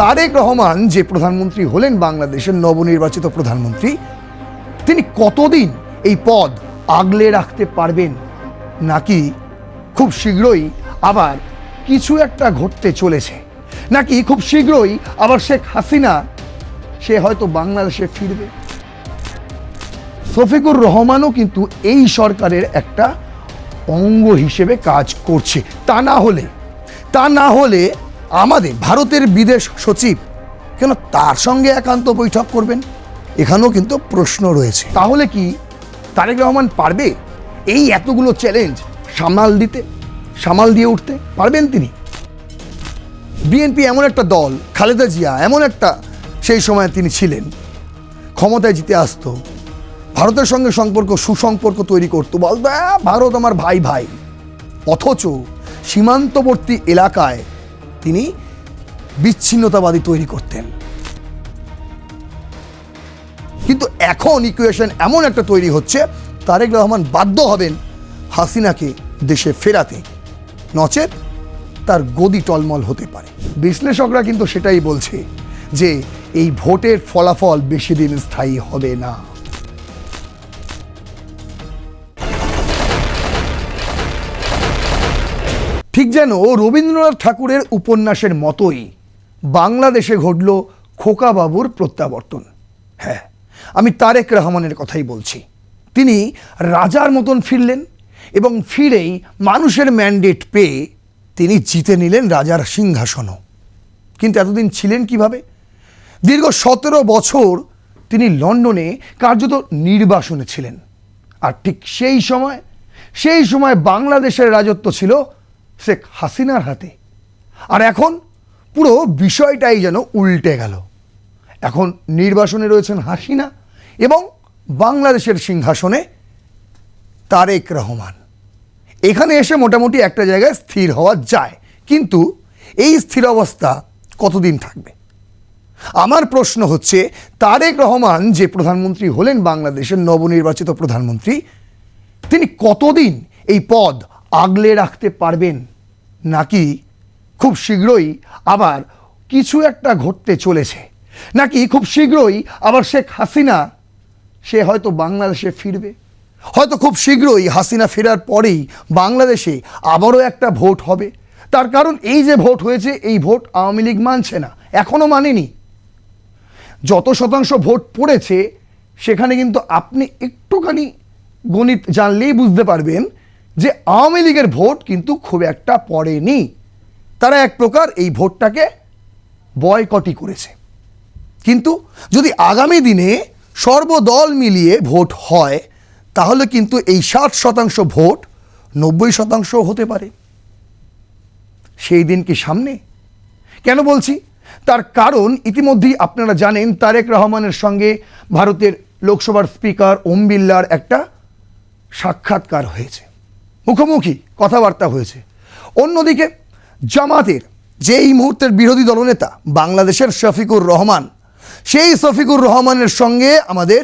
তারেক রহমান যে প্রধানমন্ত্রী হলেন, বাংলাদেশের নবনির্বাচিত প্রধানমন্ত্রী, তিনি কতদিন এই পদ আগলে রাখতে পারবেন, নাকি খুব শীঘ্রই আবার কিছু একটা ঘটতে চলেছে, নাকি খুব শীঘ্রই আবার শেখ হাসিনা সে হয়তো বাংলাদেশে ফিরবে। শফিকুর রহমানও কিন্তু এই সরকারের একটা অঙ্গ হিসেবে কাজ করছে। তা না হলে আমাদের ভারতের বিদেশ সচিব কেন তার সঙ্গে একান্ত বৈঠক করবেন? এখানেও কিন্তু প্রশ্ন রয়েছে। তাহলে কি তারেক রহমান পারবে এই এতগুলো চ্যালেঞ্জ সামাল দিয়ে উঠতে পারবেন তিনি? বিএনপি এমন একটা দল, খালেদা জিয়া এমন একটা সেই সময় তিনি ছিলেন, ক্ষমতায় জিতে আসতো, ভারতের সঙ্গে সুসম্পর্ক তৈরি করতো, বলতো ভারত আমার ভাই, অথচ সীমান্তবর্তী এলাকায় তিনি বিচ্ছিন্নতাবাদী তৈরি করতেন। কিন্তু এখন ইকুয়েশন এমন একটা তৈরি হচ্ছে, তারেক রহমান বাধ্য হবেন হাসিনাকে দেশে ফেরাতে, নচেত তার গদি টলমল হতে পারে। বিশ্লেষকরা কিন্তু সেটাই বলছে যে এই ভোটের ফলাফল বেশি দিন স্থায়ী হবে না। ঠিক যেন রবীন্দ্রনাথ ঠাকুরের উপন্যাসের মতোই বাংলাদেশে ঘটল খোকা বাবুর প্রত্যাবর্তন। হ্যাঁ, আমি তারেক রহমানের কথাই বলছি। তিনি রাজার মতন ফিরলেন এবং ফিরেই মানুষের ম্যান্ডেট পেয়ে তিনি জিতে নিলেন রাজার সিংহাসনও। কিন্তু এতদিন ছিলেন কিভাবে? দীর্ঘ 17 বছর তিনি লন্ডনে কার্যত নির্বাসনে ছিলেন। আর ঠিক সেই সময় বাংলাদেশের রাজত্ব ছিল শেখ হাসিনার হাতে। আর এখন পুরো বিষয়টাই যেন উল্টে গেল। এখন নির্বাসনে রয়েছেন হাসিনা এবং বাংলাদেশের সিংহাসনে তারেক রহমান। এখানে এসে মোটামুটি একটা জায়গায় স্থির হওয়া যায়, কিন্তু এই স্থির অবস্থা কতদিন থাকবে? আমার প্রশ্ন হচ্ছে, তারেক রহমান যে প্রধানমন্ত্রী হলেন, বাংলাদেশের নবনির্বাচিত প্রধানমন্ত্রী, তিনি কতদিন এই পদ আগলে রাখতে পারবেন, নাকি খুব শীঘ্রই আবার কিছু একটা ঘটতে চলেছে, নাকি খুব শীঘ্রই আবার শেখ হাসিনা সে হয়তো বাংলাদেশে ফিরবে? হয়তো খুব শীঘ্রই হাসিনা ফেরার পরেই বাংলাদেশে আবারও একটা ভোট হবে। তার কারণ এই যে ভোট হয়েছে, এই ভোট আওয়ামী লীগ মানছে না, এখনও মানেনি। যত শতাংশ ভোট পড়েছে সেখানে কিন্তু আপনি একটুখানি গণিত জানলেই বুঝতে পারবেন যে আওয়ামী লীগের ভোট কিন্তু খুব একটা পড়েনি। তারা এক প্রকার এই ভোটটাকে বয়কটই করেছে। কিন্তু যদি আগামী দিনে সর্বদল মিলিয়ে ভোট হয়, তাহলে কিন্তু এই 60% ভোট 90% হতে পারে। সেই দিন কি সামনে? কেন বলছি? তার কারণ ইতিমধ্যেই আপনারা জানেন, তারেক রহমানের সঙ্গে ভারতের লোকসভার স্পিকার ওম বিড়লার একটা সাক্ষাৎকার হয়েছে, মুখোমুখি কথাবার্তা হয়েছে। অন্যদিকে জামাতের যে এই মুহূর্তের বিরোধী দলনেতা বাংলাদেশের শফিকুর রহমান, সেই শফিকুর রহমানের সঙ্গে আমাদের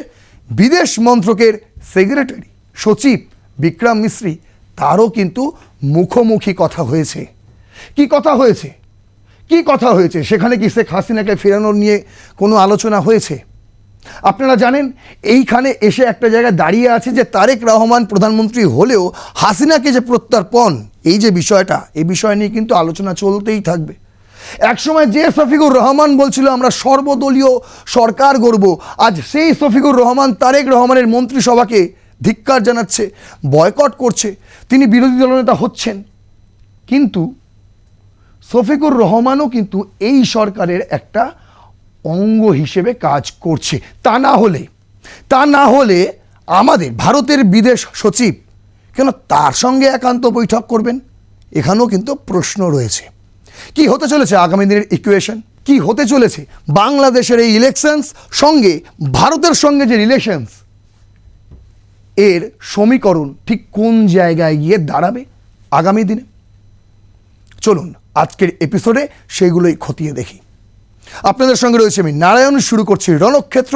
বিদেশ মন্ত্রকের সেক্রেটারি সচিব বিক্রম মিশ্রি, তারও কিন্তু মুখোমুখি কথা হয়েছে। কি কথা হয়েছে? সেখানে কি শেখ হাসিনাকে ফেরানোর নিয়ে কোনো আলোচনা হয়েছে? আপনারা জানেন, এইখানে এসে একটা জায়গায় দাঁড়িয়ে আছে যে তারেক রহমান প্রধানমন্ত্রী হলেও হাসিনাকে যে প্রত্যর্পণ, এই যে বিষয়টা, এই বিষয় নিয়ে কিন্তু আলোচনা চলতেই থাকবে। একসময় যে শফিকুর রহমান বলছিল আমরা সর্বদলীয় সরকার গড়ব, আজ সেই শফিকুর রহমান তারেক রহমানের মন্ত্রিসভাকে ধিক্কার জানাচ্ছে, বয়কট করছে, তিনি বিরোধী দলনেতা হচ্ছেন। কিন্তু শফিকুর রহমানও কিন্তু এই সরকারের একটা অঙ্গ হিসেবে কাজ করছে। তা না হলে আমাদের ভারতের বিদেশ সচিব কেন তার সঙ্গে একান্ত বৈঠক করবেন? এখানেও কিন্তু প্রশ্ন রয়েছে। কি হতে চলেছে আগামী দিনের ইকুয়েশন? কি হতে চলেছে বাংলাদেশের এই ইলেকশনস সঙ্গে ভারতের সঙ্গে যে রিলেশনস, এর সমীকরণ ঠিক কোন জায়গায় গিয়ে দাঁড়াবে আগামী দিনে? চলুন আজকের এপিসোডে সেগুলোই খতিয়ে দেখি। আপনাদের সঙ্গে রয়েছে আমি নারায়ণ, শুরু করছি রণক্ষেত্র।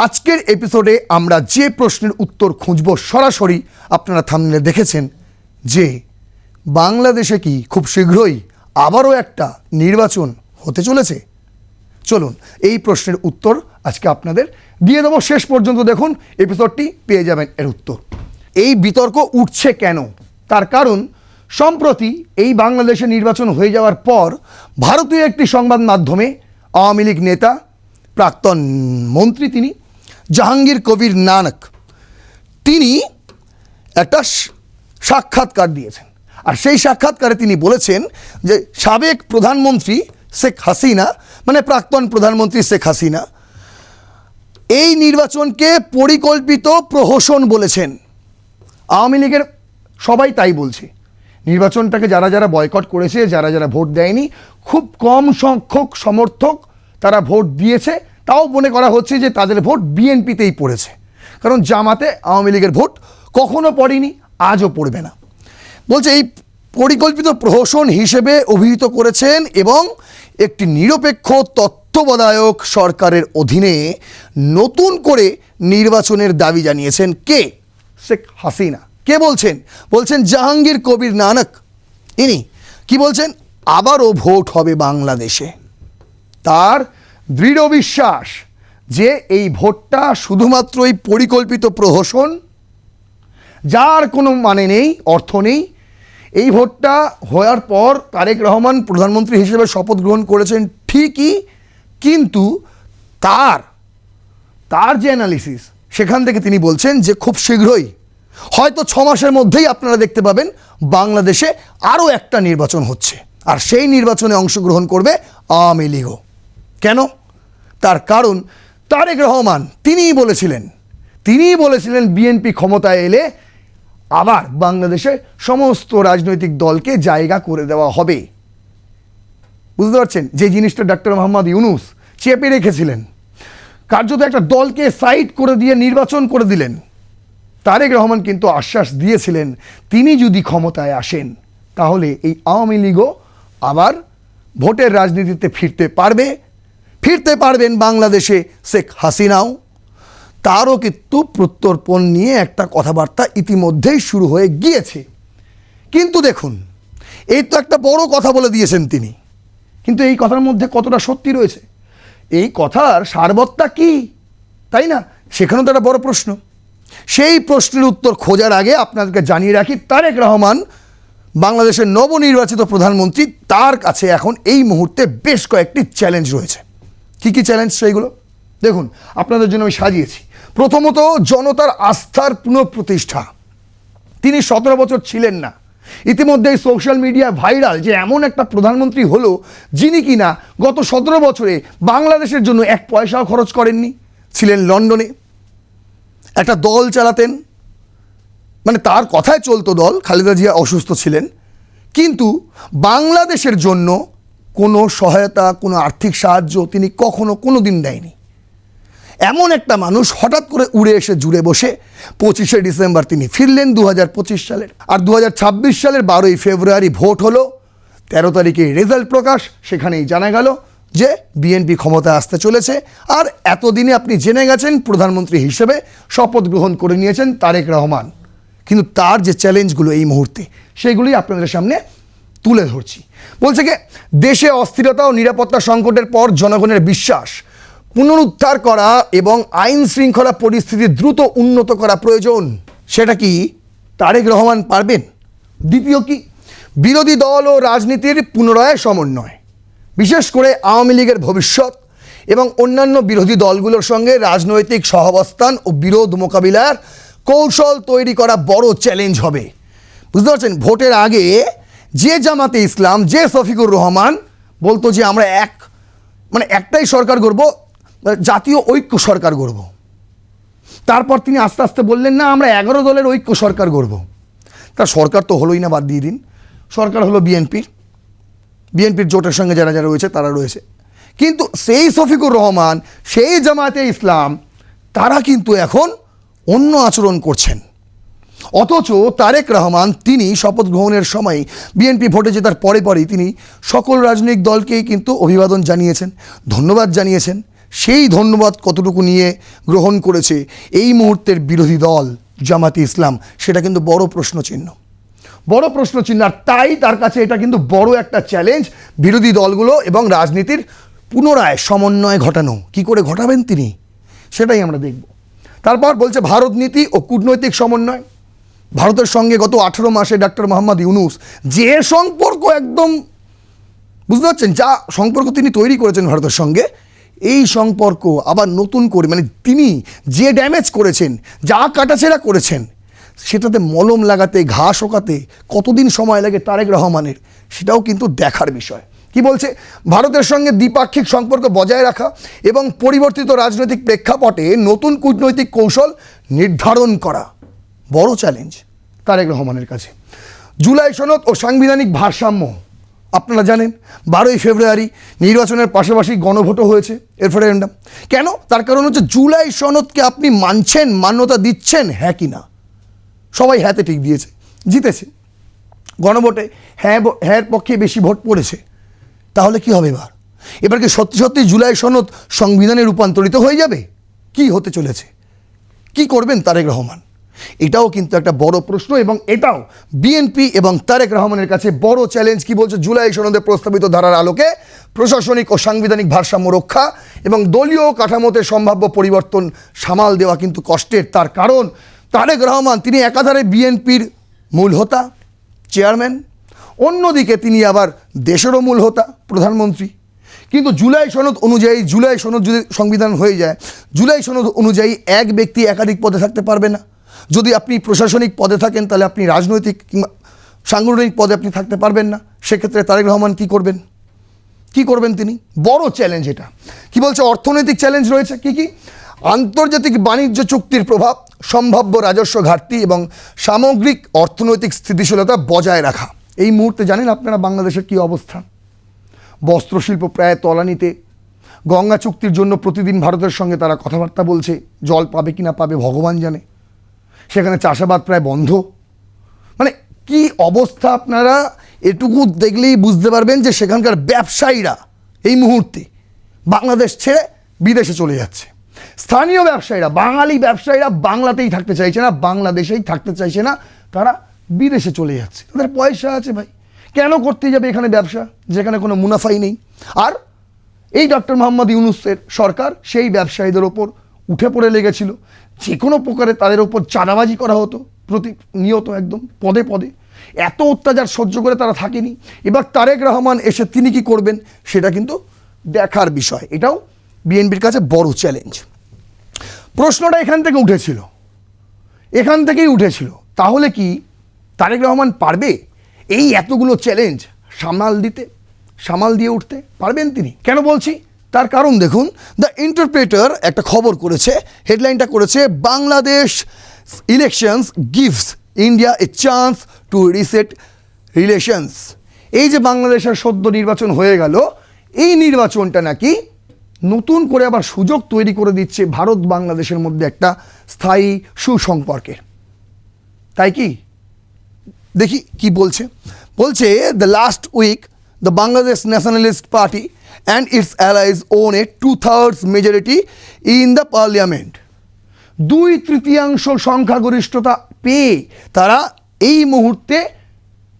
আজকের এপিসোডে আমরা যে প্রশ্নের উত্তর খুঁজব, সরাসরি আপনারা থাম্বনেলে দেখেছেন যে বাংলাদেশে কি খুব শীঘ্রই আবারও একটা নির্বাচন হতে চলেছে, চলুন এই প্রশ্নের উত্তর আজকে আপনাদের দিয়ে দেবো। শেষ পর্যন্ত দেখুন, এপিসোডটি পেয়ে যাবেন এর উত্তর। এই বিতর্ক উঠছে কেন? তার কারণ সম্প্রতি এই বাংলাদেশে নির্বাচন হয়ে যাওয়ার পর ভারতীয় একটি সংবাদ মাধ্যমে আওয়ামী লীগ নেতা, প্রাক্তন মন্ত্রী তিনি জাহাঙ্গীর কবির নানক, তিনি একটা সাক্ষাৎকার দিয়েছেন। আর সেই সাক্ষাৎকারে তিনি বলেছেন যে সাবেক প্রধানমন্ত্রী শেখ হাসিনা, মানে প্রাক্তন প্রধানমন্ত্রী শেখ হাসিনা, এই নির্বাচনকে পরিকল্পিত প্রহসন বলেছেন। আওয়ামী লীগের সবাই তাই বলছে। নির্বাচনটাকে যারা যারা বয়কট করেছে, যারা যারা ভোট দেয়নি, খুব কম সংখ্যক সমর্থক তারা ভোট দিয়েছে। তাও মনে করা হচ্ছে যে তাদের ভোট বিএনপিতেই পড়েছে, কারণ জামাতে আওয়ামী লীগের ভোট কখনো পড়েনি, আজও পড়বে না। বলছে এই পরিকল্পিত প্রহসন হিসেবে অভিহিত করেছেন এবং একটি নিরপেক্ষ তত্ত্বাবধায়ক সরকারের অধীনে নতুন করে নির্বাচনের দাবি জানিয়েছেন কে? শেখ হাসিনা। কে বলছেন? বলছেন জাহাঙ্গীর কবির নানক। ইনি কি বলছেন? আবারও ভোট হবে বাংলাদেশে। তার দৃঢ় বিশ্বাস যে এই ভোটটা শুধুমাত্রই পরিকল্পিত প্রহসন, যার কোনো মানে নেই, অর্থ নেই। এই ভোটটা হওয়ার পর তারেক রহমান প্রধানমন্ত্রী হিসেবে শপথ গ্রহণ করেছেন ঠিকই, কিন্তু তার যে অ্যানালিসিস, সেখান থেকে তিনি বলছেন যে খুব শীঘ্রই, হয়তো 6 মাসের মধ্যেই আপনারা দেখতে পাবেন বাংলাদেশে আরও একটা নির্বাচন হচ্ছে, আর সেই নির্বাচনে অংশগ্রহণ করবে আওয়ামী লীগও। কেন? তার কারণ তারেক রহমান তিনিই বলেছিলেন বিএনপি ক্ষমতায় এলে আবার বাংলাদেশে সমস্ত রাজনৈতিক দলকে জায়গা করে দেওয়া হবে। বুঝতে পারছেন? যে জিনিসটা ডক্টর মোহাম্মদ ইউনূস চেপে রেখেছিলেন, কার্যত একটা দলকে সাইড করে দিয়ে নির্বাচন করে দিলেন। তারেক রহমান কিন্তু আশ্বাস দিয়েছিলেন তিনি যদি ক্ষমতায় আসেন তাহলে এই আওয়ামী লীগও আবার ভোটের রাজনীতিতে ফিরতে পারবেন বাংলাদেশে শেখ হাসিনাও। তারও কিন্তু প্রত্যর্পণ নিয়ে একটা কথাবার্তা ইতিমধ্যেই শুরু হয়ে গিয়েছে। কিন্তু দেখুন, এই তো একটা বড় কথা বলে দিয়েছেন তিনি, কিন্তু এই কথার মধ্যে কতটা সত্যি রয়েছে, এই কথার সারবত্তা কি, তাই না? সেখানেও তো একটা বড় প্রশ্ন। সেই প্রশ্নের উত্তর খোঁজার আগে আপনাদেরকে জানিয়ে রাখি, তারেক রহমান বাংলাদেশের নবনির্বাচিত প্রধানমন্ত্রী, তার কাছে এখন এই মুহূর্তে বেশ কয়েকটি চ্যালেঞ্জ রয়েছে। কি কি চ্যালেঞ্জ সেইগুলো দেখুন, আপনাদের জন্য আমি সাজিয়েছি। প্রথমত, জনতার আস্থার পুনঃপ্রতিষ্ঠা। তিনি 17 বছর ছিলেন না, ইতিমধ্যেই সোশ্যাল মিডিয়া ভাইরাল যে এমন একটা প্রধানমন্ত্রী হলো যিনি কিনা গত 17 বছরে বাংলাদেশের জন্য 1 পয়সাও খরচ করেননি। ছিলেন লন্ডনে, একটা দল চালাতেন, মানে তার কথায় চলতো দল। খালেদা জিয়া অসুস্থ ছিলেন, কিন্তু বাংলাদেশের জন্য কোনো সহায়তা, কোনো আর্থিক সাহায্য তিনি কখনো কোনো দিন দেয়নি। এমন একটা মানুষ হঠাৎ করে উড়ে এসে জুড়ে বসে 25শে ডিসেম্বর তিনি ফিরলেন 2025 সালের। আর 2026 সালের 12ই ফেব্রুয়ারি ভোট হলো, 13 তারিখে রেজাল্ট প্রকাশ। সেখানেই জানা গেল যে বিএনপি ক্ষমতায় আসতে চলেছে। আর এতদিনে আপনি জেনে গেছেন প্রধানমন্ত্রী হিসেবে শপথ গ্রহণ করে নিয়েছেন তারেক রহমান। কিন্তু তার যে চ্যালেঞ্জগুলো এই মুহূর্তে, সেগুলি আপনাদের সামনে তুলে ধরছি। বলছে কি, দেশে অস্থিরতা ও নিরাপত্তা সংকটের পর জনগণের বিশ্বাস পুনরুদ্ধার করা এবং আইন শৃঙ্খলা পরিস্থিতি দ্রুত উন্নত করা প্রয়োজন। সেটা কি তারেক রহমান পারবেন? দ্বিতীয় কি, বিরোধী দল ও রাজনীতির পুনরায় সমন্বয়, বিশেষ করে আওয়ামী লীগের ভবিষ্যৎ এবং অন্যান্য বিরোধী দলগুলোর সঙ্গে রাজনৈতিক সহাবস্থান ও বিরোধ মোকাবিলার কৌশল তৈরি করা বড় চ্যালেঞ্জ হবে। বুঝতে পারছেন? ভোটের আগে যে জামাতে ইসলাম, যে শফিকুর রহমান বলতো যে আমরা একটাই সরকার গড়ব, জাতীয় ঐক্য সরকার গড়ব, তারপর তিনি আস্তে আস্তে বললেন না আমরা 11 দলের ঐক্য সরকার গড়ব। তার সরকার তো হলোই না, বাদ দিয়ে দিন। সরকার হলো বিএনপির জোটের সঙ্গে যারা যারা রয়েছে তারা রয়েছে। কিন্তু সেই শফিকুর রহমান, সেই জামাতে ইসলাম, তারা কিন্তু এখন অন্য আচরণ করছেন। অথচ তারেক রহমান তিনি শপথ গ্রহণের সময় বিএনপি ভোটে জেতার পরেই তিনি সকল রাজনৈতিক দলকেই কিন্তু অভিবাদন জানিয়েছেন, ধন্যবাদ জানিয়েছেন। সেই ধন্যবাদ কতটুকু নিয়ে গ্রহণ করেছে এই মুহূর্তের বিরোধী দল জামাতে ইসলাম, সেটা কিন্তু বড় প্রশ্নচিহ্ন। আর তাই তার কাছে এটা কিন্তু বড় একটা চ্যালেঞ্জ বিরোধী দলগুলো এবং রাজনীতির পুনরায় সমন্বয় ঘটানো কি করে ঘটাবেন তিনি, সেটাই আমরা দেখব। তারপর বলছে ভারত নীতি ও কূটনৈতিক সমন্বয়। ভারতের সঙ্গে গত 18 মাসে ডক্টর মোহাম্মদ ইউনূস যে সম্পর্ক একদম বুঝতে পারছেন, যা সম্পর্ক তিনি তৈরি করেছেন ভারতের সঙ্গে, এই সম্পর্ক আবার নতুন করে মানে তিনি যে ড্যামেজ করেছেন, যা কাটাছেড়া করেছেন, সেটাতে মলম লাগাতে, ঘা শোকাতে কতদিন সময় লাগে তারেক রহমানের, সেটাও কিন্তু দেখার বিষয়। কি বলছে, ভারতের সঙ্গে দ্বিপাক্ষিক সম্পর্ক বজায় রাখা এবং পরিবর্তিত রাজনৈতিক প্রেক্ষাপটে নতুন কূটনৈতিক কৌশল নির্ধারণ করা বড় চ্যালেঞ্জ তারেক রহমানের কাছে। জুলাই সনদ ও সাংবিধানিক ভারসাম্য, আপনারা জানেন 12ই ফেব্রুয়ারি নির্বাচনের পাশাপাশি গণভোটও হয়েছে, রেফারেন্ডাম। কেন? তার কারণ হচ্ছে জুলাই সনদকে আপনি মানছেন, মান্যতা দিচ্ছেন, হ্যাঁ কি না? সবাই হ্যাঁতে টিক দিয়েছে, জিতেছে। গণভোটে হ্যাঁ পক্ষে বেশি ভোট পড়েছে। তাহলে কি হবে এবার কি সত্যি সত্যি জুলাই সনদ সংবিধানে রূপান্তরিত হয়ে যাবে? কি হতে চলেছে? কি করবেন তারেক রহমান? এটাও কিন্তু একটা বড় প্রশ্ন, এবং এটাও বিএনপি এবং তারেক রহমানের কাছে বড় চ্যালেঞ্জ। কি বলছে, জুলাই সনদে প্রস্তাবিত ধারার আলোকে প্রশাসনিক ও সাংবিধানিক ভারসাম্য রক্ষা এবং দলীয় কাঠামোতে সম্ভাব্য পরিবর্তন সামাল দেওয়া কিন্তু কষ্টের। তার কারণ তারেক রহমান তিনি একাধারে বিএনপির মূল হোতা, চেয়ারম্যান, অন্যদিকে তিনি আবার দেশেরও মূল হোতা, প্রধানমন্ত্রী। কিন্তু জুলাই সনদ অনুযায়ী, জুলাই সনদ যদি সংবিধান হয়ে যায়, জুলাই সনদ অনুযায়ী এক ব্যক্তি একাধিক পদে থাকতে পারবে না। যদি আপনি প্রশাসনিক পদে থাকেন তাহলে আপনি রাজনৈতিক কিংবা সাংগঠনিক পদে আপনি থাকতে পারবেন না। সেক্ষেত্রে তারেক রহমান কি করবেন? কি করবেন তিনি? বড় চ্যালেঞ্জ এটা। কি বলছে, অর্থনৈতিক চ্যালেঞ্জ রয়েছে। কি আন্তর্জাতিক বাণিজ্য চুক্তির প্রভাব, সম্ভাব্য রাজস্ব ঘাটতি এবং সামগ্রিক অর্থনৈতিক স্থিতিশীলতা বজায় রাখা। এই মুহূর্তে জানেন আপনারা বাংলাদেশের কি অবস্থা? বস্ত্রশিল্প প্রায় তলানিতে। গঙ্গা চুক্তির জন্য প্রতিদিন ভারতের সঙ্গে তারা কথাবার্তা বলছে, জল পাবে কি না পাবে ভগবান জানে। সেখানে চাষাবাদ প্রায় বন্ধ। মানে কি অবস্থা, আপনারা এটুকু দেখলেই বুঝতে পারবেন যে সেখানকার ব্যবসায়ীরা এই মুহূর্তে বাংলাদেশ ছেড়ে বিদেশে চলে যাচ্ছে। স্থানীয় ব্যবসায়ীরা, বাঙালি ব্যবসায়ীরা বাংলাতেই থাকতে চাইছে না, বাংলাদেশেই থাকতে চাইছে না, তারা বিদেশে চলে যাচ্ছে। তাদের পয়সা আছে ভাই, কেন করতে যাবে এখানে ব্যবসা যেখানে কোনো মুনাফাই নেই? আর এই ডক্টর মোহাম্মদ ইউনূসের সরকার সেই ব্যবসায়ীদের ওপর উঠে পড়ে লেগেছিল। যে কোনো প্রকারে তাদের ওপর চাঁদাবাজি করা হতো প্রতিনিয়ত, একদম পদে পদে। এত অত্যাচার সহ্য করে তারা থাকেনি। এবার তারেক রহমান এসে তিনি কি করবেন সেটা কিন্তু দেখার বিষয়। এটাও বিএনপির কাছে বড় চ্যালেঞ্জ। প্রশ্নটা এখান থেকে উঠেছিল, এখান থেকেই উঠেছিল। তাহলে কি তারেক রহমান পারবে এই এতগুলো চ্যালেঞ্জ সামাল দিয়ে উঠতে পারবেন তিনি? কেন বলছি তার কারণ দেখুন, দ্য ইন্টারপ্রেটার একটা খবর করেছে, হেডলাইনটা করেছে, Bangladesh elections gives India A chance to reset relations. এই যে বাংলাদেশের সদ্য নির্বাচন হয়ে গেল, এই নির্বাচনটা নাকি নতুন করে আবার সুযোগ তৈরি করে দিচ্ছে ভারত বাংলাদেশের মধ্যে একটা স্থায়ী সুসম্পর্কের। তাই কি দেখি কি বলছে। The last week the Bangladesh nationalist party and its allies own a 2/3 majority in the parliament. 2/3 সংখ্যাগরিষ্ঠতা পেয়ে তারা এই মুহূর্তে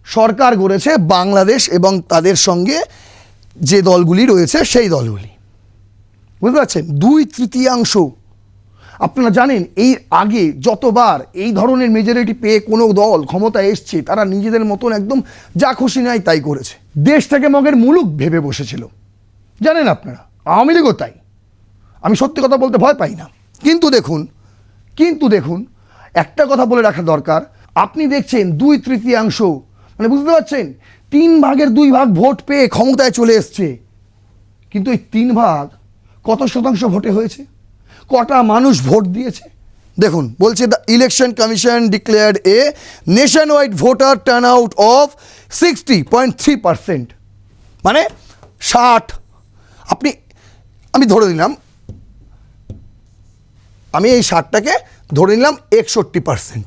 সরকার গড়েছে বাংলাদেশ এবং তাদের সঙ্গে যে দলগুলি রয়েছে সেই দলগুলি। বুঝতে পারছেন? 2/3। আপনারা জানেন এই আগে যতবার এই ধরনের মেজরিটি পেয়ে কোনো দল ক্ষমতায় এসছে, তারা নিজেদের মতন একদম যা খুশি নাই তাই করেছে। দেশটাকে মগের মুলুক ভেবে বসেছিল। জানেন আপনারা, আওয়ামী লীগও তাই। আমি সত্যি কথা বলতে ভয় পাই না। কিন্তু দেখুন একটা কথা বলে রাখা দরকার। আপনি দেখছেন 2/3, মানে বুঝতে পারছেন 3/2 ভোট পেয়ে ক্ষমতায় চলে এসছে। কিন্তু এই 3 কত শতাংশ ভোটে হয়েছে? কটা মানুষ ভোট দিয়েছে দেখুন। বলছে the election commission declared a nation wide voter turn out of 60.3%, মানে 60। আমি ধরে নিলাম, আমি এই 60টাকে ধরে নিলাম 61%।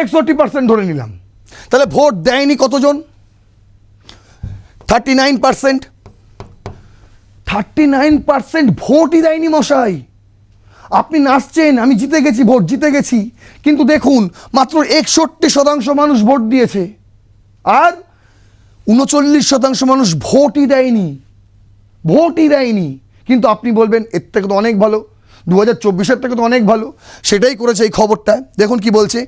61% ধরে নিলাম। তাহলে ভোট দেয়নি কতজন? 39%। 39% ভোটই দেয়নি মশাই। আপনি নাচছেন আমি জিতে গেছি, ভোট জিতে গেছি, কিন্তু দেখুন মাত্র 61% মানুষ ভোট দিয়েছে, আর 39% মানুষ ভোটই দেয়নি। ভোটই দেয়নি, কিন্তু আপনি বলবেন এর থেকে তো অনেক ভালো, 2024-এর থেকে তো অনেক ভালো। সেটাই করেছে এই খবরটা। দেখুন কি বলছে,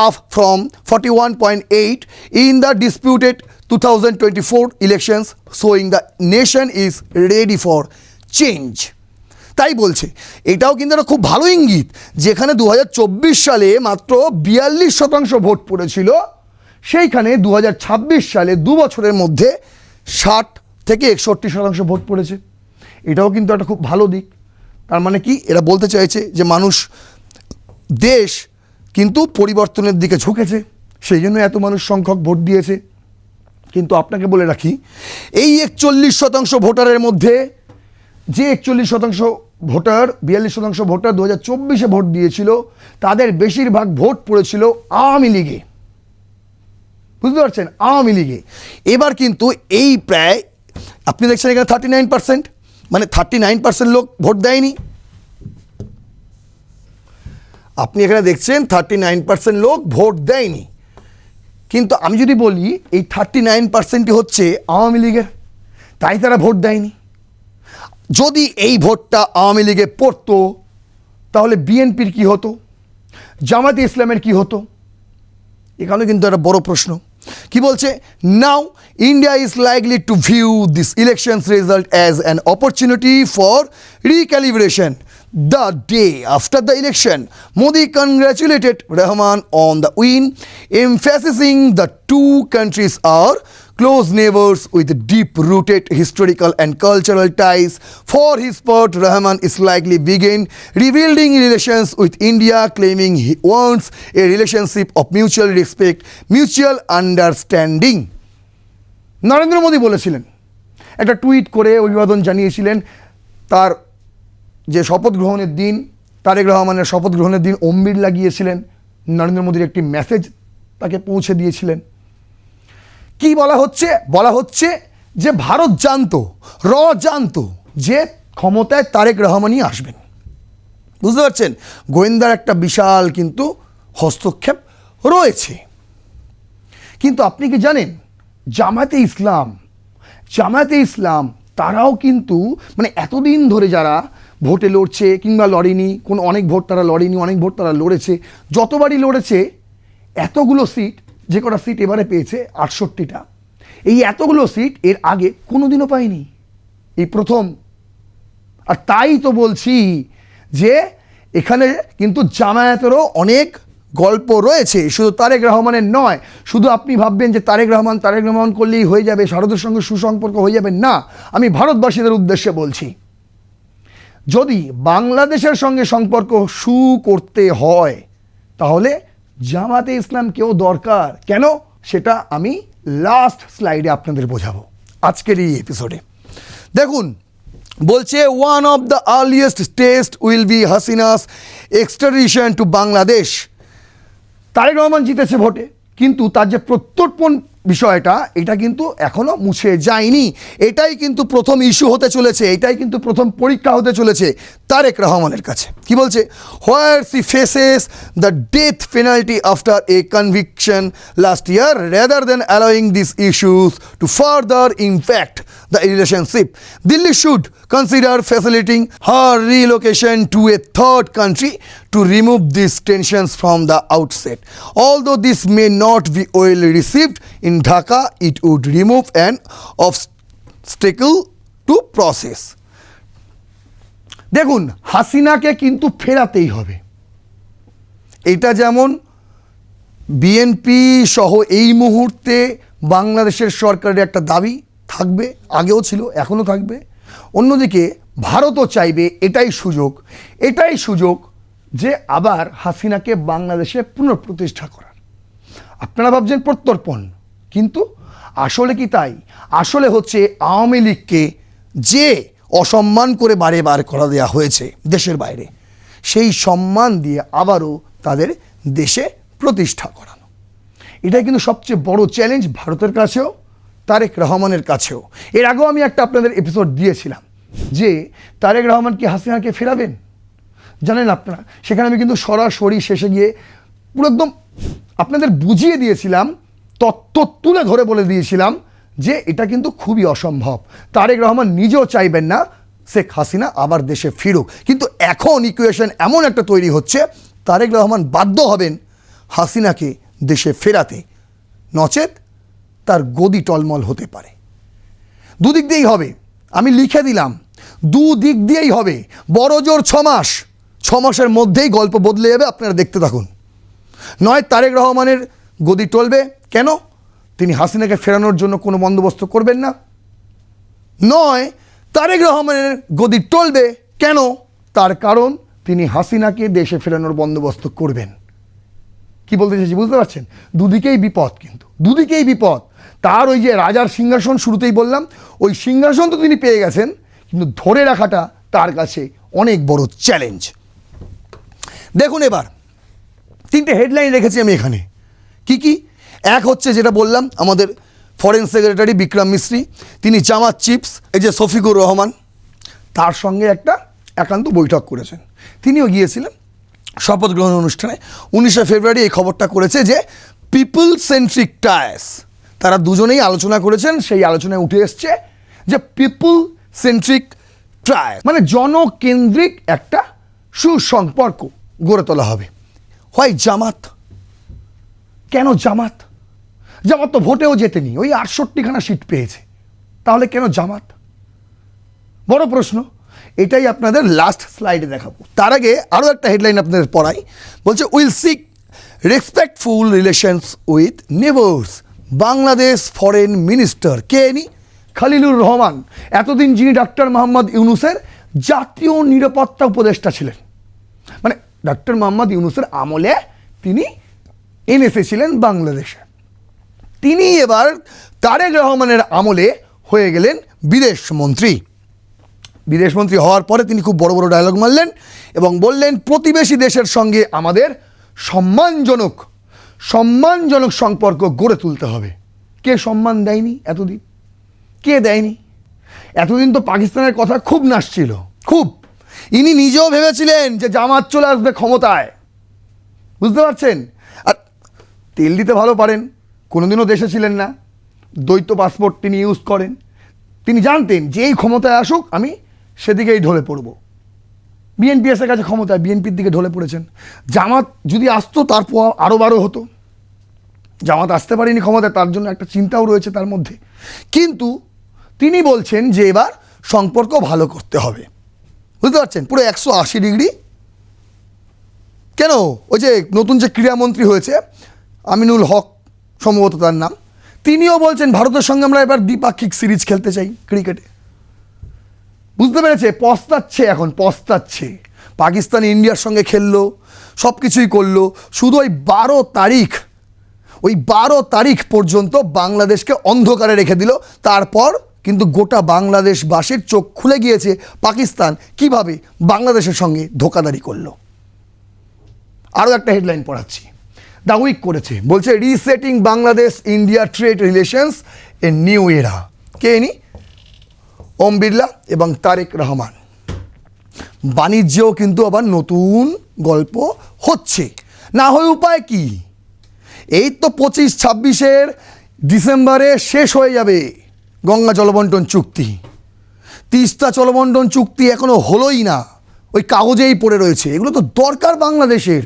up from 41.8 in the disputed 2024 elections showing the nation is ready for change. তাই বলছে, এটাও কিন্তু একটা খুব ভালো ইঙ্গিত, যেখানে 2024 সালে মাত্র 42% ভোট পড়েছিল, সেইখানে 2026 সালে 2 বছরের মধ্যে 60 থেকে 61% ভোট পড়েছে। এটাও কিন্তু একটা খুব ভালো দিক। তার মানে কি, এরা বলতে চাইছে যে মানুষ, দেশ কিন্তু পরিবর্তনের দিকে ঝুঁকেছে, সেই জন্য এত মানুষ সংখ্যক ভোট দিয়েছে। কিন্তু আপনাকে বলে রাখি, এই 41% ভোটারের মধ্যে যে 41% ভোটার, 42% ভোটার 2024-এ ভোট দিয়েছিল, তাদের বেশিরভাগ ভোট পড়েছিল আওয়ামী লীগে। বুঝতে পারছেন, আওয়ামী লীগে। এবার কিন্তু এই প্রায় আপনি দেখছেন এখানে 39%, মানে 39% লোক ভোট দেয়নি। আপনি এখানে দেখছেন 39% লোক ভোট দেয়নি, কিন্তু আমি যদি বলি এই 39%ই হচ্ছে আওয়ামী লীগের, তাই তারা ভোট দেয়নি। যদি এই ভোটটা আওয়ামী লীগে পড়তো, তাহলে বিএনপির কি হতো, জামাতে ইসলামের কি হতো? এখানে কিন্তু একটা বড় প্রশ্ন। কি বলছে, now India is likely to view this elections result as an opportunity for recalibration. The day after the election, Modi congratulated Rahman on the win, emphasizing the two countries are close neighbors with deep-rooted historical and cultural ties. For his part, Rahman is likely begin rebuilding relations with India, claiming he wants a relationship of mutual respect, mutual understanding. Narendra Modi বলেছিলেন, একটা tweet করে অভিবাদন জানিয়েছিলেন তার যে শপথ গ্রহণের দিন, তারেক রহমানের শপথ গ্রহণের দিন অম্বির লাগিয়েছিলেন, নরেন্দ্র মোদীর একটি মেসেজ তাকে পৌঁছে দিয়েছিলেন। কি বলা হচ্ছে? বলা হচ্ছে যে ভারত জানতো, জানতো যে ক্ষমতায় তারেক রহমানই আসবেন। বুঝতে পারছেন, গোয়েন্দার একটা বিশাল কিন্তু হস্তক্ষেপ রয়েছে। কিন্তু আপনি কি জানেন, জামায়াতে ইসলাম তারাও কিন্তু, মানে এতদিন ধরে যারা ভোটে লড়ছে কিংবা লড়েনি, কোনো অনেক ভোট তারা লড়েনি, অনেক ভোট তারা লড়েছে, যতবারই লড়েছে এতগুলো সিট, যে কটা সিট এবারে পেয়েছে 68টা, এই এতগুলো সিট এর আগে কোনোদিনও পায়নি, এই প্রথম। আর তাই তো বলছি যে এখানে কিন্তু জামায়াতেরও অনেক গল্প রয়েছে, শুধু তারেক রহমানের নয়। শুধু আপনি ভাববেন যে তারেক রহমান করলেই হয়ে যাবে, ভারতের সঙ্গে সুসম্পর্ক হয়ে যাবে, না। আমি ভারতবাসীদের উদ্দেশ্যে বলছি, যদি বাংলাদেশের সঙ্গে সম্পর্ক করতে হয়, তাহলে জামাতে ইসলামকেও দরকার। কেন, সেটা আমি লাস্ট স্লাইডে আপনাদের বোঝাবো আজকের এই এপিসোডে। দেখুন, বলছে one of the earliest test will be Hasina's extradition to Bangladesh. Tarique Rahman জিতেছে ভোটে, কিন্তু তার যে প্রত্যর্পণ বিষয়টা, এটা কিন্তু এখনো মুছে যায়নি। এটাই কিন্তু প্রথম ইস্যু হতে চলেছে, এটাই কিন্তু প্রথম পরীক্ষা হতে চলেছে তারেক রহমানের কাছে। কি বলছে, where she faces the death penalty after a conviction last year rather than allowing this issues to further impact the relationship. Delhi should consider facilitating her relocation to a third country to remove these tensions from the outset. Although this may not be well received in Dhaka, it would remove an obstacle to process. দেখুন, হাসিনাকে কিন্তু ফেরাতেই হবে। এটা যেমন BNP সহ এই মুহূর্তে বাংলাদেশের সরকারের একটা দাবি থাকবে, আগেও ছিল, এখনও থাকবে। অন্যদিকে ভারতও চাইবে, এটাই সুযোগ যে আবার হাসিনাকে বাংলাদেশে পুনঃপ্রতিষ্ঠা করার। আপনারা ভাবছেন প্রত্যর্পণ, কিন্তু আসলে কি তাই? আসলে হচ্ছে আওয়ামী লীগকে যে অসম্মান করে বার করা দেওয়া হয়েছে দেশের বাইরে, সেই সম্মান দিয়ে আবারও তাদের দেশে প্রতিষ্ঠা করানো। এটাই কিন্তু সবচেয়ে বড় চ্যালেঞ্জ ভারতের কাছেও, তারেক রহমানের কাছেও। এর আগেও আমি একটা আপনাদের এপিসোড দিয়েছিলাম যে তারেক রহমান কি হাসিনাকে ফেরাবেন, জানেন আপনারা। সেখানে আমি কিন্তু সরাসরি শেষে গিয়ে পুরো একদম আপনাদের বুঝিয়ে দিয়েছিলাম, তথ্য তুলে ধরে বলে দিয়েছিলাম যে এটা কিন্তু খুবই অসম্ভব। তারেক রহমান নিজেও চাইবেন না শেখ হাসিনা আবার দেশে ফিরুক, কিন্তু এখন ইকুয়েশন এমন একটা তৈরি হচ্ছে তারেক রহমান বাধ্য হবেন হাসিনাকে দেশে ফেরাতে, নচেত তার গদি টলমল হতে পারে। দুদিক দিয়েই হবে, আমি লিখে দিলাম, দুদিক দিয়েই হবে। বড় জোর 6 মাস, 6 মাসের মধ্যেই গল্প বদলে যাবে, আপনারা দেখতে থাকুন। নয় তারেক রহমানের গদি টলবে, কেন? তিনি হাসিনাকে ফেরানোর জন্য কোনো বন্দোবস্ত করবেন না। নয় তারেক রহমানের গদি টলবে, কেন? তার কারণ তিনি হাসিনাকে দেশে ফেরানোর বন্দোবস্ত করবেন। কি বলতে চাইছি বুঝতে পারছেন? দুদিকেই বিপদ, কিন্তু দুদিকেই বিপদ। তার ওই যে রাজার সিংহাসন, শুরুতেই বললাম, ওই সিংহাসন তো তিনি পেয়ে গেছেন, কিন্তু ধরে রাখাটা তার কাছে অনেক বড় চ্যালেঞ্জ। দেখুন এবার 3টে হেডলাইন রেখেছি আমি এখানে। কি কি? এক হচ্ছে যেটা বললাম, আমাদের ফরেন সেক্রেটারি বিক্রম মিস্ত্রি, তিনি জামাত চিফস এই যে শফিকুর রহমান, তার সঙ্গে একটা একান্ত বৈঠক করেছেন। তিনিও গিয়েছিলেন শপথ গ্রহণ অনুষ্ঠানে। 19শে ফেব্রুয়ারি এই খবরটা করেছে যে পিপল সেন্ট্রিক টায়ার্স, তারা দুজনেই আলোচনা করেছেন। সেই আলোচনায় উঠে এসছে যে পিপল সেন্ট্রিক ট্রায়ার্স মানে জনকেন্দ্রিক একটা সুসম্পর্ক গড়ে তোলা হবে। হয় জামাত, কেন জামাত? জামাত তো ভোটেও জেতেনি, ওই 68খানা সিট পেয়েছে, তাহলে কেন জামাত? বড় প্রশ্ন। এটাই আপনাদের লাস্ট স্লাইডে দেখাবো। তার আগে আরও একটা হেডলাইন আপনাদের পড়াই। বলছে will seek respectful relations with neighbours, Bangladesh foreign minister কে নি? খলিলুর রহমান, এতদিন যিনি ডক্টর মোহাম্মদ ইউনূসের জাতীয় নিরাপত্তা উপদেষ্টা ছিলেন, মানে ডক্টর মোহাম্মদ ইউনূসের আমলে তিনি এনএসএ ছিলেন বাংলাদেশে, তিনি এবার তারেক রহমানের আমলে হয়ে গেলেন বিদেশমন্ত্রী। বিদেশমন্ত্রী হওয়ার পরে তিনি খুব বড় বড় ডায়লগ মারলেন এবং বললেন প্রতিবেশী দেশের সঙ্গে আমাদের সম্মানজনক সম্পর্ক গড়ে তুলতে হবে। কে সম্মান দেয়নি এতদিন? কে দেয়নি? এতদিন তো পাকিস্তানের কথা খুব নাচছিল, খুব। ইনি নিজেও ভেবেছিলেন যে জামাত চলে আসবে ক্ষমতায়, বুঝতে পারছেন? আর তেল দিতে ভালো পারেন, কোনোদিনও দেশে ছিলেন না, দ্বৈত পাসপোর্ট তিনি ইউজ করেন। তিনি জানতেন যে এই ক্ষমতায় আসুক আমি সেদিকেই ঢলে পড়ব। বিএনপি এসে কাছে ক্ষমতায়, বিএনপির দিকে ঢলে পড়েছেন। জামাত যদি আসতো তারপর আরও বারো হতো। জামাত আসতে পারেনি ক্ষমতায়, তার জন্য একটা চিন্তাও রয়েছে তার মধ্যে। কিন্তু তিনি বলছেন যে এবার সম্পর্ক ভালো করতে হবে, বুঝতে পারছেন? পুরো 180 ডিগ্রি। কেন? ওই যে নতুন যে ক্রীড়ামন্ত্রী হয়েছে আমিনুল হক সম্ভবত তার নাম, তিনিও বলছেন ভারতের সঙ্গে আমরা এবার দ্বিপাক্ষিক সিরিজ খেলতে চাই ক্রিকেটে। বুঝতে পেরেছে? পস্তাচ্ছে, এখন পস্তাচ্ছে। পাকিস্তান ইন্ডিয়ার সঙ্গে খেললো, সব কিছুই করলো, শুধু ওই 12 তারিখ পর্যন্ত বাংলাদেশকে অন্ধকারে রেখে দিল। তারপর কিন্তু গোটা বাংলাদেশবাসীর চোখ খুলে গিয়েছে পাকিস্তান কিভাবে বাংলাদেশের সঙ্গে ধোঁকাদারি করলো। আরও একটা হেডলাইন পড়াচ্ছি, দ্য উইক করেছে, বলছে resetting Bangladesh India trade relations a new এরা। কে নি? ওম বিড়লা এবং তারেক রহমান। বাণিজ্যেও কিন্তু আবার নতুন গল্প হচ্ছে, না হয় উপায় কি? এই তো 25-26 ডিসেম্বরে শেষ হয়ে যাবে গঙ্গা জলবন্টন চুক্তি। তিস্তা জলবন্টন চুক্তি এখনো হলোই না, ওই কাগজেই পড়ে রয়েছে। এগুলো তো দরকার বাংলাদেশের।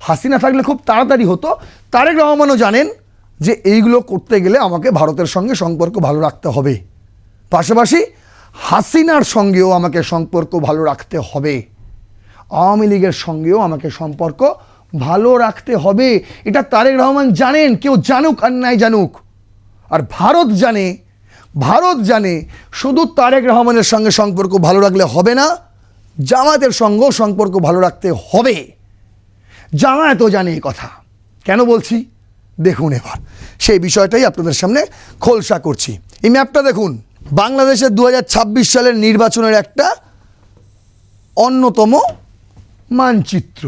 হাসিনা থাকলে খুব তাড়াতাড়ি হতো। তারেক রহমানও জানেন যে এইগুলো করতে গেলে আমাকে ভারতের সঙ্গে সম্পর্ক ভালো রাখতে হবে, পাশাপাশি হাসিনার সঙ্গেও আমাকে সম্পর্ক ভালো রাখতে হবে, আওয়ামী লীগের সঙ্গেও আমাকে সম্পর্ক ভালো রাখতে হবে। এটা তারেক রহমান জানেন, কেউ জানুক আর নাই জানুক। আর ভারত জানে শুধু তারেক রহমানের সঙ্গে সম্পর্ক ভালো রাখলে হবে না, জামায়াতের সঙ্গেও সম্পর্ক ভালো রাখতে হবে। জামায়াতও জানে এই কথা। কেন বলছি দেখুন, এবার সেই বিষয়টাই আপনাদের সামনে খোলসা করছি। এই ম্যাপটা দেখুন, বাংলাদেশের 2026 সালের নির্বাচনের একটা অন্যতম মানচিত্র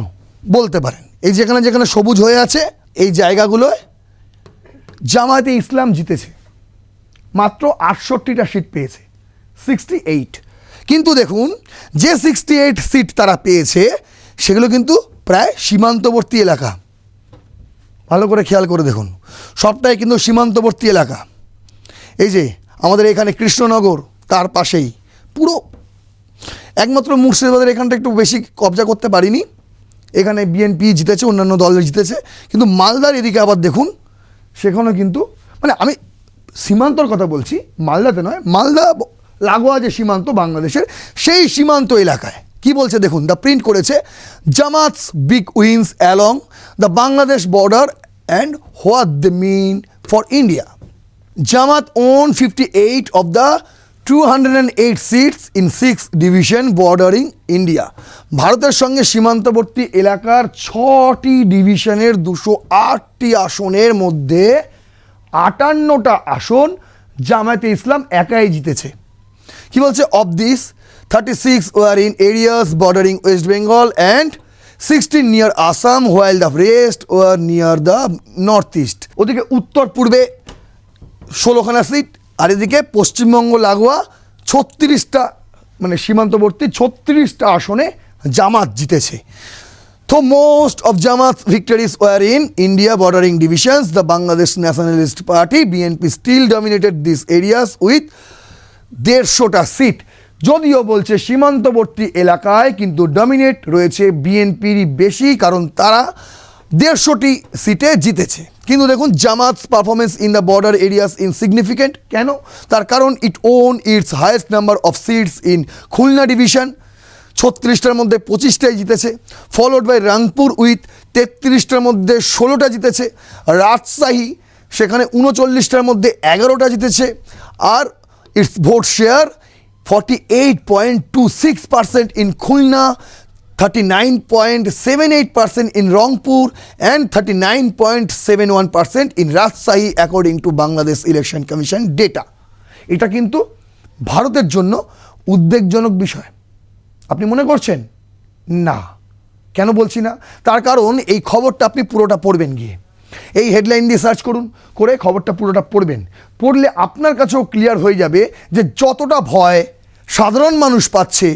বলতে পারেন। এই যেখানে যেখানে সবুজ হয়ে আছে এই জায়গাগুলোয় জামায়াতে ইসলাম জিতেছে, মাত্র 68টা সিট পেয়েছে, 68। কিন্তু দেখুন যে 68 সিট তারা পেয়েছে সেগুলো কিন্তু প্রায় সীমান্তবর্তী এলাকা। ভালো করে খেয়াল করে দেখুন, সবটাই কিন্তু সীমান্তবর্তী এলাকা। এই যে আমাদের এখানে কৃষ্ণনগর, তার পাশেই পুরো একমাত্র মুর্শিদাবাদের এখানটা একটু বেশি কবজা করতে পারিনি, এখানে বিএনপি জিতেছে, অন্যান্য দল জিতেছে, কিন্তু মালদার এদিকে আবার দেখুন সেখানেও কিন্তু, মানে আমি সীমান্তর কথা বলছি, মালদাতে নয়, মালদা লাগোয়া যে সীমান্ত বাংলাদেশের, সেই সীমান্ত এলাকায় কি বলছে দেখুন, দ্য প্রিন্ট করেছে, Jamaat's big wins along the Bangladesh border and what they mean for India. Jamaat won 58 of the 208 seats in 6 division bordering India. ভারতের সঙ্গে সীমান্তবর্তী এলাকার 6টি ডিভিশনের 208টি আসনের মধ্যে 58টা আসন জামায়াতে ইসলাম একাই জিতেছে। কি বলছে, of this 36 were in areas bordering West Bengal and 16 near Assam, while the rest were near the north east. ওদিকে উত্তর পূর্বে 16খানা সিট, আর এদিকে পশ্চিমবঙ্গ লাগোয়া 36টা, মানে সীমান্তবর্তী 36টা আসনে জামাত জিতেছে। তো most of Jamaat victories were in India bordering divisions. The Bangladesh nationalist Party BNP still dominated this areas with 150টা সিট। যদিও বলছে সীমান্তবর্তী এলাকায় কিন্তু ডমিনেট রয়েছে বিএনপিরই বেশি, কারণ তারা 150টি সিটে জিতেছে। কিন্তু দেখুন Jamaat's performance in the border areas insignificant. কেন? তার কারণ it won its highest number of seats in Khulna division, 36টার মধ্যে 25টাই জিতেছে, ফলোড বাই রাংপুর উইথ 33টার মধ্যে 16টা জিতেছে, রাজশাহী সেখানে 39টার মধ্যে 11টা জিতেছে, আর its vote share 48.26% in Khulna, 39.78% in Rangpur and 39.71% in Rajshahi according to Bangladesh Election Commission data. এটা কিন্তু ভারতের জন্য উদ্বেগজনক বিষয়। আপনি মনে করছেন? না। কেন বলছি না? তার কারণ এই খবরটা আপনি পুরোটা পড়বেন গিয়ে, এই হেডলাইন দিয়ে সার্চ করুন, করে খবরটা পুরোটা পড়বেন। পড়লে আপনার কাছেও ক্লিয়ার হয়ে যাবে যে যতটা ভয় সাধারণ মানুষ পাচ্ছে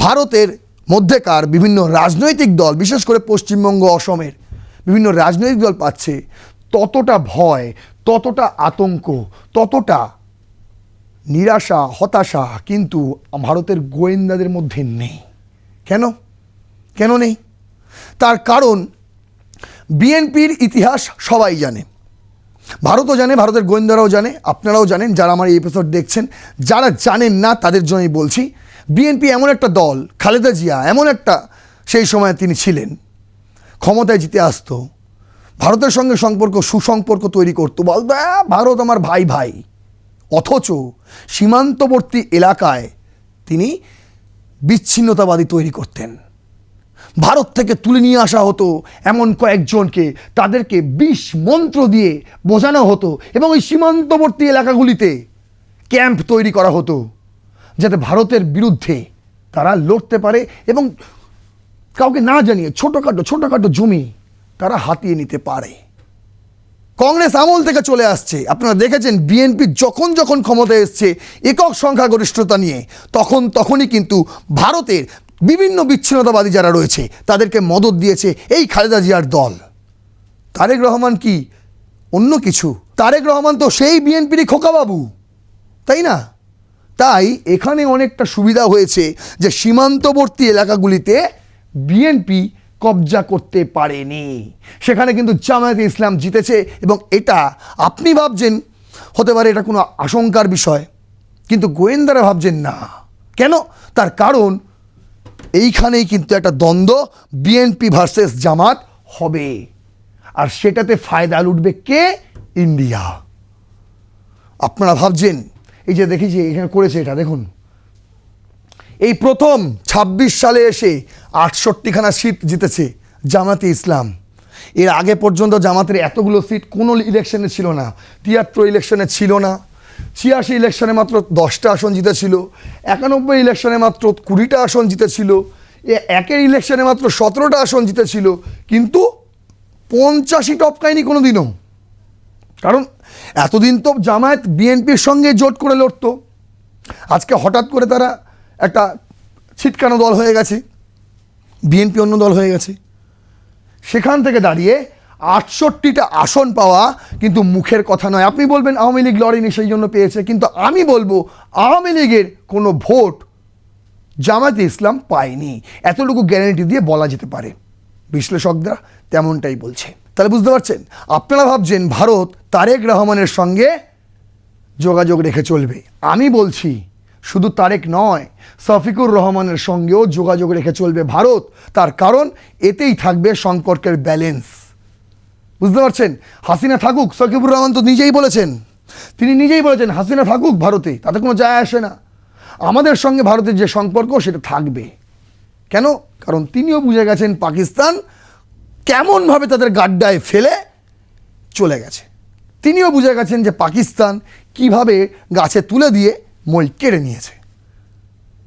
ভারতের মধ্যেকার বিভিন্ন রাজনৈতিক দল, বিশেষ করে পশ্চিমবঙ্গ অসমের বিভিন্ন রাজনৈতিক দল পাচ্ছে, ততটা ভয়, ততটা আতঙ্ক, ততটা নিরাশা, হতাশা কিন্তু ভারতের গোয়েন্দাদের মধ্যে নেই। কেন? কেন নেই? তার কারণ বিএনপির ইতিহাস সবাই জানে, ভারতও জানে, ভারতের গোয়েন্দারাও জানে, আপনারাও জানেন যারা আমার এই এপিসোড দেখছেন। যারা জানেন না তাদের জন্যই বলছি, বিএনপি এমন একটা দল, খালেদা জিয়া এমন একটা সেই সময় তিনি ছিলেন, ক্ষমতায় জিতে আসতো, ভারতের সঙ্গে সুসম্পর্ক তৈরি করতো, বলতো ভারত আমার ভাই ভাই, অথচ সীমান্তবর্তী এলাকায় তিনি বিচ্ছিন্নতাবাদী তৈরি করতেন। ভারত থেকে তুলে নিয়ে আসা হতো এমন কয়েকজনকে, তাদেরকে বিষ মন্ত্র দিয়ে বোঝানো হতো এবং ওই সীমান্তবর্তী এলাকাগুলিতে ক্যাম্প তৈরি করা হতো যাতে ভারতের বিরুদ্ধে তারা লড়তে পারে এবং কাউকে না জানিয়ে ছোটোখাটো জমি তারা হাতিয়ে নিতে পারে। কংগ্রেস আমল থেকে চলে আসছে। আপনারা দেখেছেন বিএনপি যখন যখন ক্ষমতায় এসছে একক সংখ্যাগরিষ্ঠতা নিয়ে, তখনই কিন্তু ভারতের বিভিন্ন বিচ্ছিন্নতাবাদী যারা রয়েছে তাদেরকে মদত দিয়েছে এই খালেদা জিয়ার দল। তারেক রহমান কি অন্য কিছু? তারেক রহমান তো সেই বিএনপিরই খোকাবাবু, তাই না? তাই এখানে অনেকটা সুবিধা হয়েছে যে সীমান্তবর্তী এলাকাগুলিতে বিএনপি কবজা করতে পারেনি, সেখানে কিন্তু জামায়াতে ইসলাম জিতেছে। এবং এটা আপনি ভাবছেন হতে পারে এটা কোনো আশঙ্কার বিষয়, কিন্তু গোয়েন্দারা ভাবছেন না। কেন? তার কারণ এইখানেই কিন্তু একটা দ্বন্দ্ব বিএনপি ভার্সেস জামাত হবে, আর সেটাতে ফায়দা লুটবে কে? ইন্ডিয়া। আপনারা ভাবছেন এই যে দেখেছি এখানে করেছে, এটা দেখুন, এই প্রথম 26 সালে এসে 68খানা সিট জিতেছে জামাতে ইসলাম। এর আগে পর্যন্ত জামাতের এতগুলো সিট কোনো ইলেকশনে ছিল না, 73 ইলেকশনে ছিল না, 86 ইলেকশনে মাত্র 10টা আসন জিতেছিল, 91 ইলেকশনে মাত্র 20টা আসন জিতেছিল, একের ইলেকশনে মাত্র 17টা আসন জিতেছিল, কিন্তু 85 টপকায়নি কোনো দিনও। কারণ এতদিন তো জামায়াত বিএনপির সঙ্গে জোট করে লড়তো, আজকে হঠাৎ করে তারা একটা ছিটকানো দল হয়ে গেছে, বিএনপি অন্য দল হয়ে গেছে। সেখান থেকে দাঁড়িয়ে 68টা আসন পাওয়া কিন্তু মুখের কথা নয়। আপনি বলবেন আওয়ামী লীগ লড়েনি সেই জন্য পেয়েছে, কিন্তু আমি বলবো আওয়ামী লীগের কোনো ভোট জামায়াতে ইসলাম পায়নি, এতটুকু গ্যারান্টি দিয়ে বলা যেতে পারে। বিশ্লেষকরা তেমনটাই বলছে। তাহলে বুঝতে পারছেন, আপনারা ভাবছেন ভারত তারেক রহমানের সঙ্গে যোগাযোগ রেখে চলবে। আমি বলছি শুধু তারেক নয়, শফিকুর রহমানের সঙ্গেও যোগাযোগ রেখে চলবে ভারত। তার কারণ এতেই থাকবে সম্পর্কের ব্যালেন্স। বুঝতে পারছেন, হাসিনা থাকুক, শফিকুর রহমান তো নিজেই বলেছেন, তিনি নিজেই বলেছেন হাসিনা থাকুক ভারতে, তাতে কোনো যায় আসে না, আমাদের সঙ্গে ভারতের যে সম্পর্ক সেটা থাকবে। কেন? কারণ তিনিও বুঝে গেছেন পাকিস্তান কেমনভাবে তাদের গাড্ডায় ফেলে চলে গেছে। তিনিও বুঝে গেছেন যে পাকিস্তান কিভাবে গাছে তুলে দিয়ে মই কেড়ে নিয়েছে।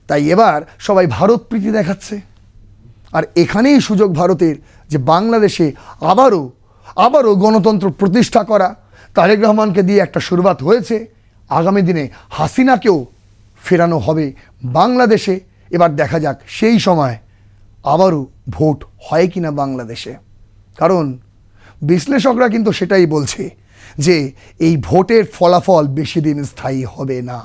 তাই এবার সবাই ভারত প্রীতি দেখাচ্ছে। আর এখানেই সুযোগ ভারতের যে বাংলাদেশে আবারও গণতন্ত্র প্রতিষ্ঠা করা। তারেক রহমানকে দিয়ে একটা শুরুয়াত হয়েছে, আগামী দিনে হাসিনাকেও ফেরানো হবে বাংলাদেশে। এবার দেখা যাক সেই সময় আবারও ভোট হয় কিনা বাংলাদেশে। কারণ বিশ্লেষকরা কিন্তু সেটাই বলছে যে এই ভোটের ফলাফল বেশি দিন স্থায়ী হবে না।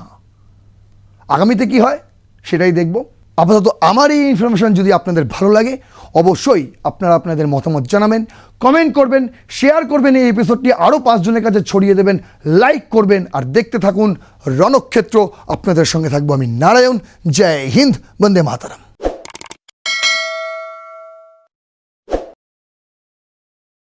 আগামীতে কি হয় সেটাই দেখব। আপাতত আমার এই ইনফরমেশন যদি আপনাদের ভালো লাগে, অবশ্যই আপনারা আপনাদের মতামত জানাবেন, কমেন্ট করবেন, শেয়ার করবেন, এই এপিসোডটি আরও 5 জনের কাছে ছড়িয়ে দেবেন, লাইক করবেন, আর দেখতে থাকুন রণক্ষেত্র। আপনাদের সঙ্গে থাকবো আমি নারায়ণ। জয় হিন্দ, বন্দে মাতরম।